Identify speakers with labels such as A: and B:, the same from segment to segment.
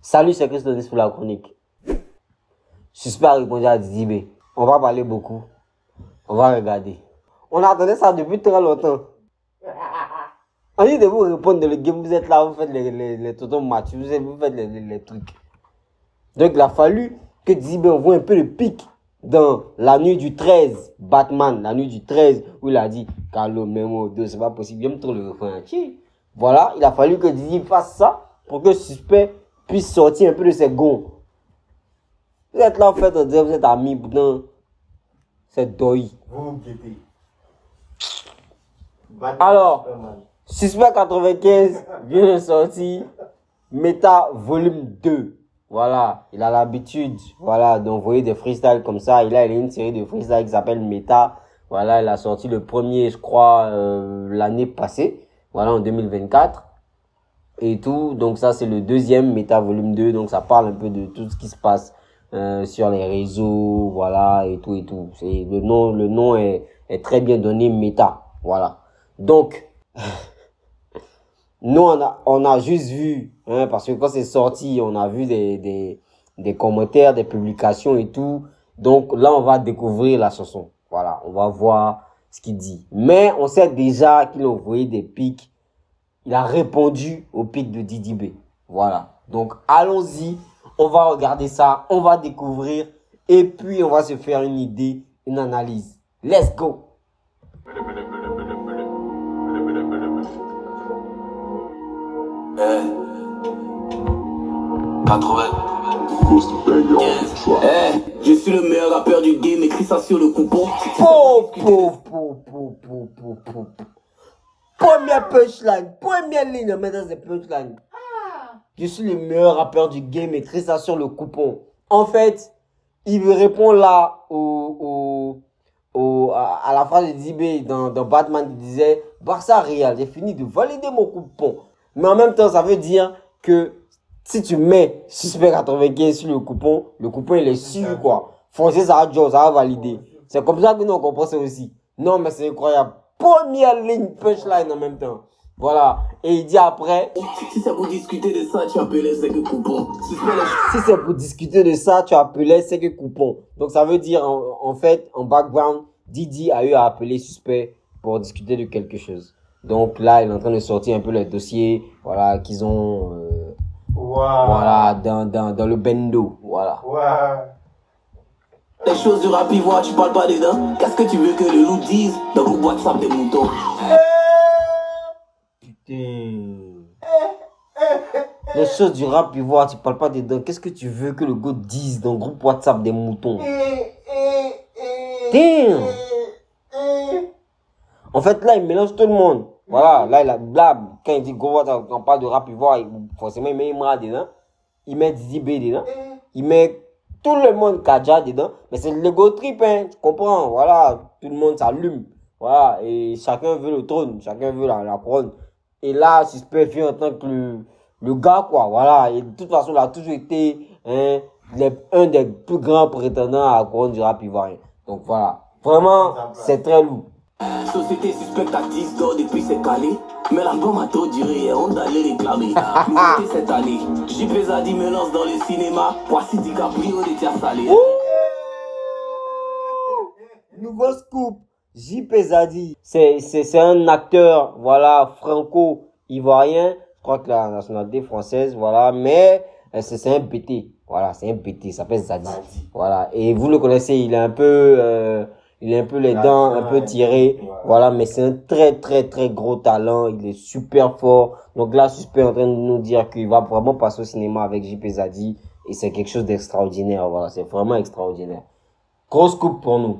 A: Salut, c'est Christophe pour la chronique. Suspect a répondu à Didi B. On va parler beaucoup. On va regarder. On attendait ça depuis très longtemps. On dit de vous répondre dans le game, vous êtes là, vous faites les tontons matchs, vous faites les trucs. Donc il a fallu que Didi B envoie un peu de pic dans la nuit du 13, Batman, la nuit du 13, où il a dit Carlo Memo 2, c'est pas possible, j'aime trop le refrain. Voilà, il a fallu que Didi fasse ça pour que Suspect puisse sortir un peu de ses gonds. Vous êtes là en fait, on dirait vous êtes amis, putain. C'est doi.
B: Vous guettez.
A: Alors, Suspect 95 vient de sortir Méta volume 2. Voilà, il a l'habitude, voilà, d'envoyer des freestyles comme ça. Il a une série de freestyles qui s'appelle Méta. Voilà, il a sorti le premier, je crois, l'année passée. Voilà, en 2024. Et tout, donc ça c'est le deuxième Méta volume 2. Donc ça parle un peu de tout ce qui se passe sur les réseaux, voilà, et tout et tout. C'est le nom est très bien donné, Méta. Voilà. Donc nous on a juste vu, hein, parce que quand c'est sorti, on a vu des commentaires, des publications et tout. Donc là on va découvrir la chanson. Voilà, on va voir ce qu'il dit. Mais on sait déjà qu'il a envoyé des pics. Il a répondu au pic de Didi B. Voilà. Donc allons-y, on va regarder ça, on va découvrir et puis on va se faire une idée, une analyse. Let's go.
C: Eh, 80. Eh, je suis le meilleur rappeur du game, écris ça sur le coupon.
A: Première punchline, première ligne, maintenant c'est punchline. Je suis le meilleur rappeur du game, écris ça sur le coupon. En fait, il veut répondre là à la phrase de Didi B dans Batman, il disait Barça Real, j'ai fini de valider mon coupon. Mais en même temps, ça veut dire que si tu mets Suspect 95 sur le coupon il est sûr quoi. Foncez, ça va valider. C'est comme ça que nous on comprend ça aussi. Non mais c'est incroyable. Première ligne punchline en même temps. Voilà. Et il dit après.
C: Si c'est pour discuter de ça, tu appelais c'est que coupon.
A: Si c'est pour discuter de ça, tu appelais c'est que coupon. Donc ça veut dire en fait, en background, Didi a eu à appeler Suspect pour discuter de quelque chose. Donc là, il est en train de sortir un peu les dossiers, voilà, qu'ils ont, voilà, dans le bendo, voilà.
C: Les choses du rap ivoire, tu parles pas dedans. Qu'est-ce que tu veux que le loup dise dans le WhatsApp des moutons?
A: Putain. Les choses du rap ivoire, tu parles pas dedans. Qu'est-ce que tu veux que le gars dise dans le groupe WhatsApp des moutons? Damn. En fait, là, il mélange tout le monde. Voilà, là, il a blab. Quand il dit gros WhatsApp, quand on parle de rap ivoire, forcément, il met Imra dedans. Il met Didi B dedans. Il met tout le monde Kadja dedans. Mais c'est l'ego trip, hein. Tu comprends? Voilà, tout le monde s'allume. Voilà, et chacun veut le trône. Chacun veut la couronne. Et là, Suspect vient en tant que le gars, quoi. Voilà, et de toute façon, il a toujours été hein, un des plus grands prétendants à la couronne du rap ivoirien. Donc voilà, vraiment, c'est très lourd.
C: Société suspecte à 10 dollars depuis c'est calé. Mais l'album a trop duré, on allait réclamer. Nouveauté cette année, JP Zadi me lance dans le cinéma. Voici DiCaprio des tiers salés.
A: Nouveau scoop, JP Zadi. C'est un acteur, voilà, franco-ivoirien. Je crois que la nationalité française, voilà. Mais c'est un BT, voilà, c'est un BT, il s'appelle Zadi. Voilà, et vous le connaissez, il est un peu... il a un peu les dents un peu tirées, voilà, mais c'est un très gros talent, il est super fort. Donc là, Suspect est en train de nous dire qu'il va vraiment passer au cinéma avec JP Zadi et c'est quelque chose d'extraordinaire, voilà, c'est vraiment extraordinaire. Grosse coupe pour nous.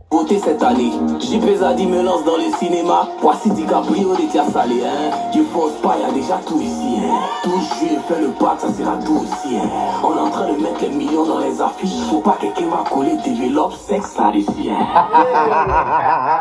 C: Voté cette année, JP Zadi me lance dans le cinéma. Voici DiCaprio des tiers salés, hein. Tu forces pas, y'a déjà tout ici, hein. Tout juillet fait le bac, ça sera tout aussi, hein. On est en train de mettre les millions dans les affiches. Faut pas que quelqu'un va coller, développe sexe là-dessus, hein.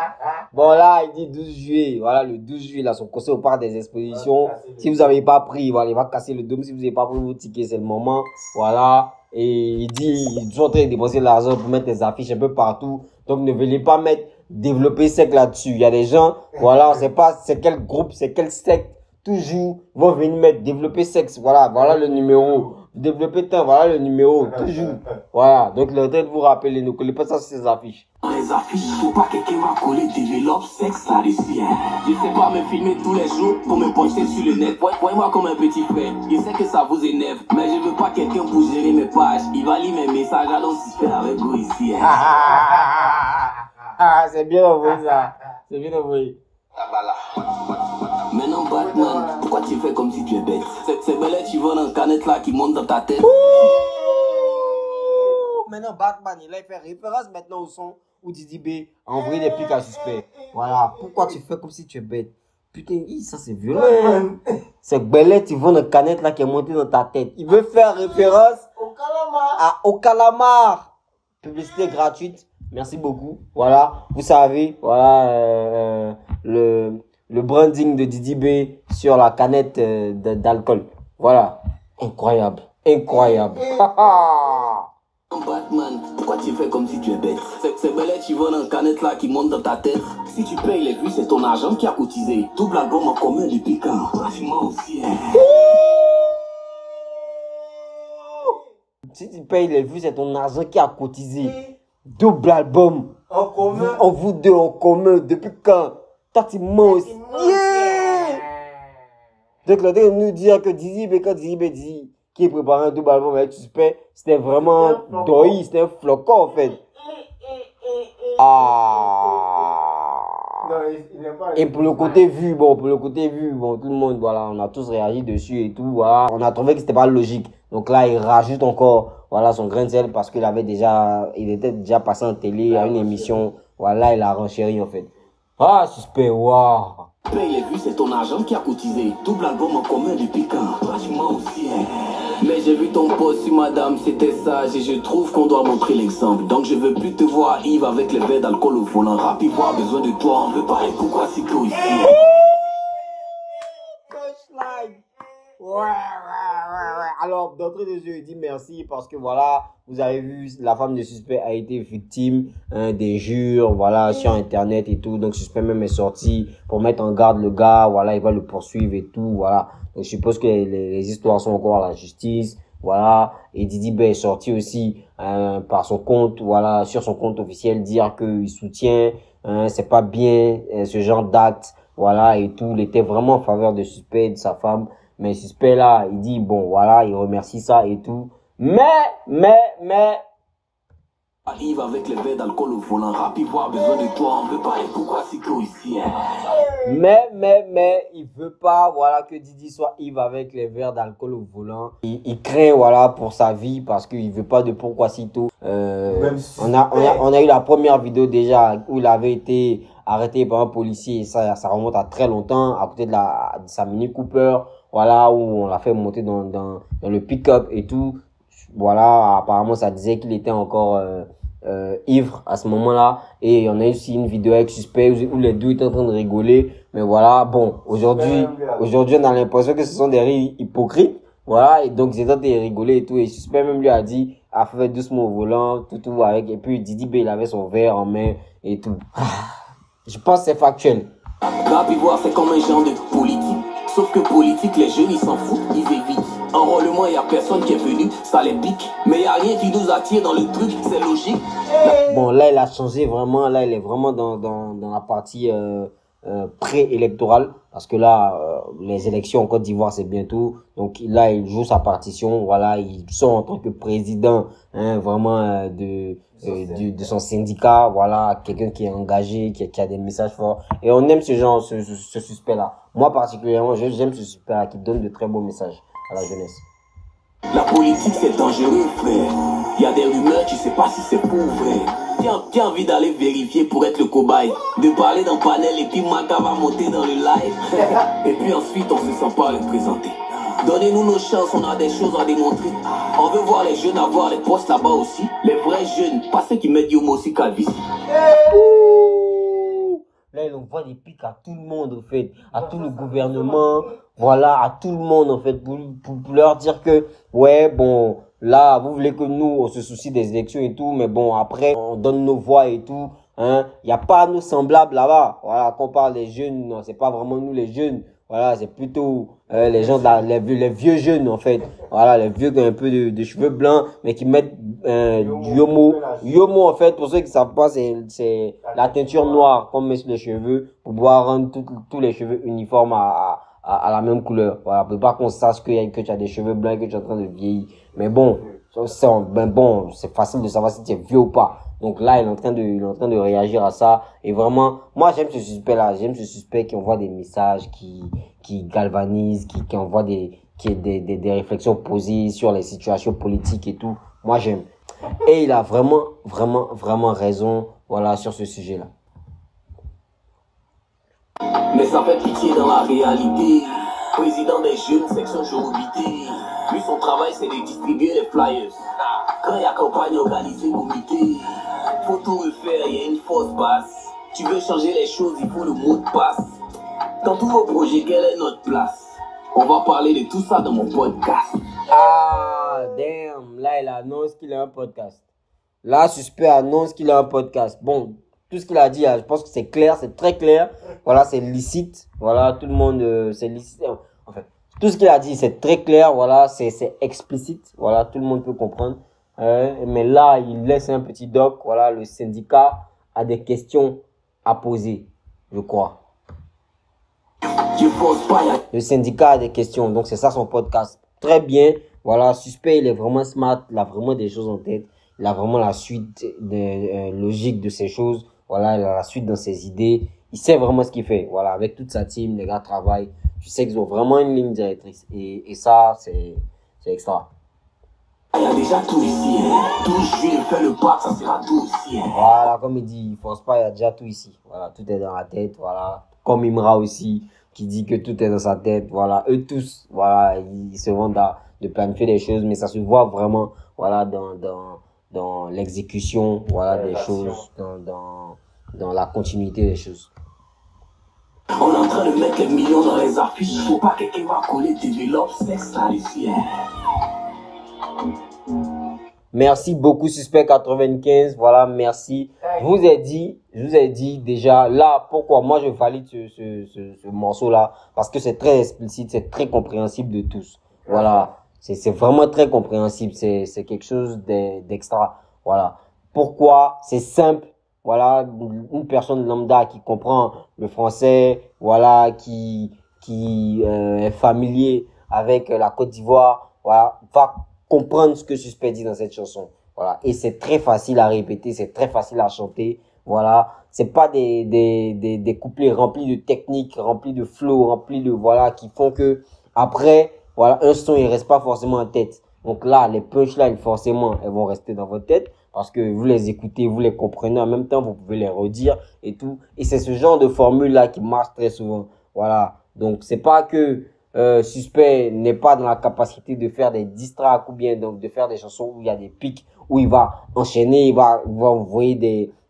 A: Bon, là, il dit 12 juillet. Voilà, le 12 juillet, là, son concert au parc des expositions. Si vous n'avez pas pris, voilà, il va casser le dôme. Si vous n'avez pas pris vos tickets, c'est le moment. Voilà. Et il dit, ils sont en train de dépenser de l'argent pour mettre des affiches un peu partout. Donc, ne venez pas mettre développer sec là-dessus. Il y a des gens, voilà, on sait pas c'est quel groupe, c'est quel secte. Toujours, vont venir mettre développer sexe. Voilà, voilà le numéro. Développer temps, voilà le numéro. Toujours. Voilà. Donc, le temps de vous rappeler, ne collez pas ça sur ces affiches.
C: Les affiches, faut pas que quelqu'un va coller, développe sexe, ça réussit. Je sais pas me filmer tous les jours pour me poster sur le net. Voyez-moi comme un petit frère. Je sais que ça vous énerve, mais je veux pas quelqu'un pour gérer mes pages. Il va lire mes messages, alors suspect avec vous ici.
A: C'est bien envoyé ça. C'est bien envoyé.
C: Maintenant, Batman, pourquoi tu fais comme si tu es bête? C'est belle, tu vois dans canette là qui monte dans ta tête.
A: Maintenant, Batman, il a fait référence maintenant au son où Didi B a envoyé des pics à suspect. Voilà. Pourquoi tu fais comme si tu es bête? Putain, ça c'est violent. C'est Belette, ils vont dans canette là qui est montée dans ta tête. Il veut faire référence au calamar. Publicité gratuite. Merci beaucoup. Voilà. Vous savez, voilà, le branding de Didi B sur la canette d'alcool. Voilà. Incroyable. Incroyable.
C: Batman, pourquoi tu fais comme si tu es bête? C'est belle, tu vois dans canette là qui monte dans ta tête. Si tu payes les vues, c'est ton argent qui a cotisé. Double album en commun depuis quand? Moi aussi.
A: Si tu payes les vues, c'est ton argent qui a cotisé. Double album.
B: En commun.
A: En vous deux en commun. Depuis quand? Toi, tu mens aussi. Yeah! Donc, là, de nous dire que Didi B, quand Didi B dit qu'il préparait un double album avec Suspect, c'était vraiment doi, c'était un flocon en fait.
B: Non, il n'est pas.
A: Et pour le côté vu, bon, tout le monde, voilà, on a tous réagi dessus et tout, voilà. On a trouvé que c'était pas logique. Donc là, il rajoute encore, voilà, son grain de sel parce qu'il était déjà passé en télé à une émission. Voilà, il a renchéri en fait. Ah, Suspect, waouh.
C: Paye les vues, c'est ton argent qui a cotisé. Double album en commun depuis quand? Pratiquement aussi. Mais j'ai vu ton post sur madame, c'était sage et je trouve qu'on doit montrer l'exemple. Donc je veux plus te voir Yves avec les verres d'alcool au volant. Rapide, voir besoin de toi, on veut parler pourquoi c'est que ici.
A: Ouais. Alors, d'entrée de jeu, il dit merci parce que voilà, vous avez vu, la femme de Suspect a été victime d'injures, voilà, sur internet et tout. Donc, Suspect même est sorti pour mettre en garde le gars, voilà, il va le poursuivre et tout, voilà. Donc, je suppose que les histoires sont encore à la justice, voilà. Et Didi B est sorti aussi par son compte, voilà, sur son compte officiel, dire qu'il soutient, c'est pas bien ce genre d'acte, voilà, et tout. Il était vraiment en faveur de Suspect et de sa femme. Mais Suspect là, il dit bon voilà, il remercie ça et tout. Mais
C: Yves avec les verres d'alcool au volant, rapide, voir besoin de toi, on veut parler pourquoi c'est que ici.
A: mais il veut pas voilà que Didi soit Yves avec les verres d'alcool au volant. Il craint voilà pour sa vie parce qu'il veut pas de pourquoi si tôt. On a eu la première vidéo déjà où il avait été arrêté par un policier et ça remonte à très longtemps à côté de sa Mini Cooper. Voilà, où on l'a fait monter dans le pick-up et tout. Voilà, apparemment, ça disait qu'il était encore ivre à ce moment-là. Et on a eu aussi une vidéo avec Suspect où les deux étaient en train de rigoler. Mais voilà, bon, aujourd'hui, on a l'impression que ce sont des rires hypocrites. Voilà, et donc ils étaient en train de rigoler et tout. Et Suspect même lui a dit, a fait doucement au volant, tout avec. Et puis Didi B, il avait son verre en main et tout. Je pense que c'est factuel.
C: Rapide, voir, c'est comme un genre de politique. Sauf que politique, les jeunes, ils s'en foutent, ils évitent. Enrôlement, y a personne qui est venu, ça les pique. Mais y a rien qui nous attire dans le truc, c'est logique.
A: Bon, là, il a changé vraiment. Là, il est vraiment dans la partie pré-électorale. Parce que là, les élections en Côte d'Ivoire, c'est bientôt. Donc là, il joue sa partition. Voilà, il sort en tant que président, vraiment de son syndicat. Voilà, quelqu'un qui est engagé, qui a des messages forts. Et on aime ce Suspect-là. Moi, particulièrement, j'aime ce Suspect-là qui donne de très beaux messages à la jeunesse.
C: La politique, c'est dangereux, frère. Il y a des rumeurs, tu sais pas si c'est pour vrai. Tu as envie d'aller vérifier pour être le cobaye. De parler dans panel et puis Maka va monter dans le live. Et puis ensuite, on se sent pas représenté. Donnez-nous nos chances, on a des choses à démontrer. On veut voir les jeunes avoir les postes là-bas aussi. Les vrais jeunes, pas ceux qui mettent Yomo aussi calvitie.
A: Là, il envoie des pics à tout le monde, en fait, à tout le gouvernement, voilà, à tout le monde, en fait, pour leur dire que, ouais, bon, là, vous voulez que nous, on se soucie des élections et tout, mais bon, après, on donne nos voix et tout, hein. Il n'y a pas nos semblables là-bas. Voilà, quand on parle des jeunes, non, c'est pas vraiment nous les jeunes. Voilà, c'est plutôt les gens les vieux jeunes, en fait. Voilà, les vieux qui ont un peu de cheveux blancs, mais qui mettent du yomo. Yomo, en fait, pour ceux qui savent pas, c'est la teinture noire qu'on met sur les cheveux pour pouvoir rendre tous les cheveux uniformes à la même couleur. Voilà, pour pas qu'on sache que tu as des cheveux blancs et que tu es en train de vieillir. Mais bon, c'est facile de savoir si tu es vieux ou pas. Donc là, il est en train de réagir à ça. Et vraiment, moi, j'aime ce suspect-là. J'aime ce suspect qui envoie des messages, qui galvanise, qui envoie des réflexions posées sur les situations politiques et tout. Moi, j'aime. Et il a vraiment raison, voilà, sur ce sujet-là.
C: Mais ça fait pitié dans la réalité. Président des jeunes, section Jorobité. Lui, son travail, c'est de distribuer les flyers. Quand il y a campagne organisée, comité, faut tout refaire, il y a une fausse passe. Tu veux changer les choses, il faut le mot de passe. Dans tous vos projets, quelle est notre place? On va parler de tout ça dans mon podcast.
A: Ah, damn. Là, il annonce qu'il a un podcast. Là, suspect annonce qu'il a un podcast. Bon, tout ce qu'il a dit, je pense que c'est clair, c'est très clair. Voilà, c'est licite. Voilà, tout le monde, c'est licite. En fait, tout ce qu'il a dit, c'est très clair. Voilà, c'est explicite. Voilà, tout le monde peut comprendre. Mais là, il laisse un petit doc. Voilà, le syndicat a des questions à poser, je crois. Le syndicat a des questions. Donc, c'est ça son podcast. Très bien. Voilà, suspect, il est vraiment smart. Il a vraiment des choses en tête. Il a vraiment la suite logique de ces choses. Voilà, il a la suite dans ses idées. Il sait vraiment ce qu'il fait. Voilà, avec toute sa team, les gars travaillent. Je sais qu'ils ont vraiment une ligne directrice. Et ça, c'est extra.
C: Il y a déjà tout ici. Tout juillet, fait le pack, ça sera tout ici.
A: Voilà, comme il dit, il force pas, il y a déjà tout ici. Voilà, tout est dans la tête. Voilà, comme Imra aussi, qui dit que tout est dans sa tête. Voilà, eux tous, voilà, ils se vendent de planifier des choses, mais ça se voit vraiment, voilà, dans l'exécution, voilà, des choses, dans la continuité des choses.
C: On est en train de mettre les millions dans les affiches. Faut pas que quelqu'un va coller développe sexe là ici.
A: Merci beaucoup, Suspect 95. Voilà, merci. Je vous ai dit déjà, là, pourquoi moi je valide ce morceau-là. Parce que c'est très explicite, c'est très compréhensible de tous. Voilà. C'est vraiment très compréhensible. C'est quelque chose d'extra. Voilà. Pourquoi? C'est simple. Voilà. Une personne lambda qui comprend le français, voilà, qui est familier avec la Côte d'Ivoire, voilà, va comprendre ce que Suspect dit dans cette chanson. Voilà. Et c'est très facile à répéter, c'est très facile à chanter. Voilà. C'est pas des couplets remplis de techniques, remplis de flow, remplis de, voilà, qui font que, après, voilà, un son, il reste pas forcément en tête. Donc là, les punchlines, forcément, elles vont rester dans votre tête parce que vous les écoutez, vous les comprenez. En même temps, vous pouvez les redire et tout. Et c'est ce genre de formule-là qui marche très souvent. Voilà. Donc, c'est pas que Suspect n'est pas dans la capacité de faire des diss tracks ou bien donc de faire des chansons où il y a des pics, où il va enchaîner, il va envoyer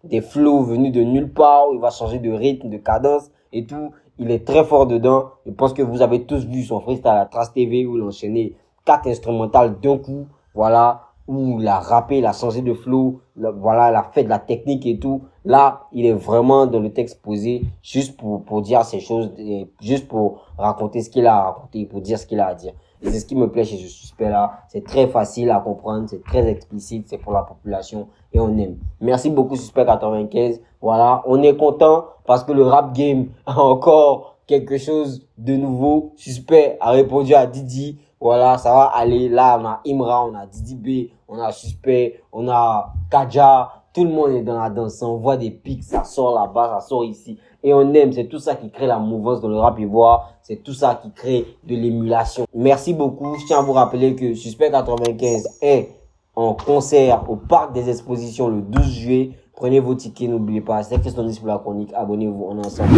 A: des flows venus de nulle part, où il va changer de rythme, de cadence et tout. Il est très fort dedans. Je pense que vous avez tous vu son freestyle à Trace TV où il a enchaîné 4 instrumentales d'un coup. Voilà. Où il a rappé, il a changé de flow. Voilà, il a fait de la technique et tout. Là, il est vraiment dans le texte posé juste pour dire ces choses, juste pour raconter ce qu'il a à raconter, pour dire ce qu'il a à dire. Et c'est ce qui me plaît chez ce Suspect-là. C'est très facile à comprendre, c'est très explicite, c'est pour la population et on aime. Merci beaucoup Suspect 95. Voilà, on est content parce que le rap game a encore quelque chose de nouveau. Suspect a répondu à Didi. Voilà, ça va aller. Là, on a Imra, on a Didi B, on a Suspect, on a Kaja. Tout le monde est dans la danse. On voit des pics, ça sort là-bas, ça sort ici. Et on aime. C'est tout ça qui crée la mouvance dans le rap ivoire. C'est tout ça qui crée de l'émulation. Merci beaucoup. Je tiens à vous rappeler que Suspect 95 est en concert au Parc des Expositions le 12 juillet. Prenez vos tickets, n'oubliez pas. C'est Christophe pour la chronique. Abonnez-vous, on est ensemble.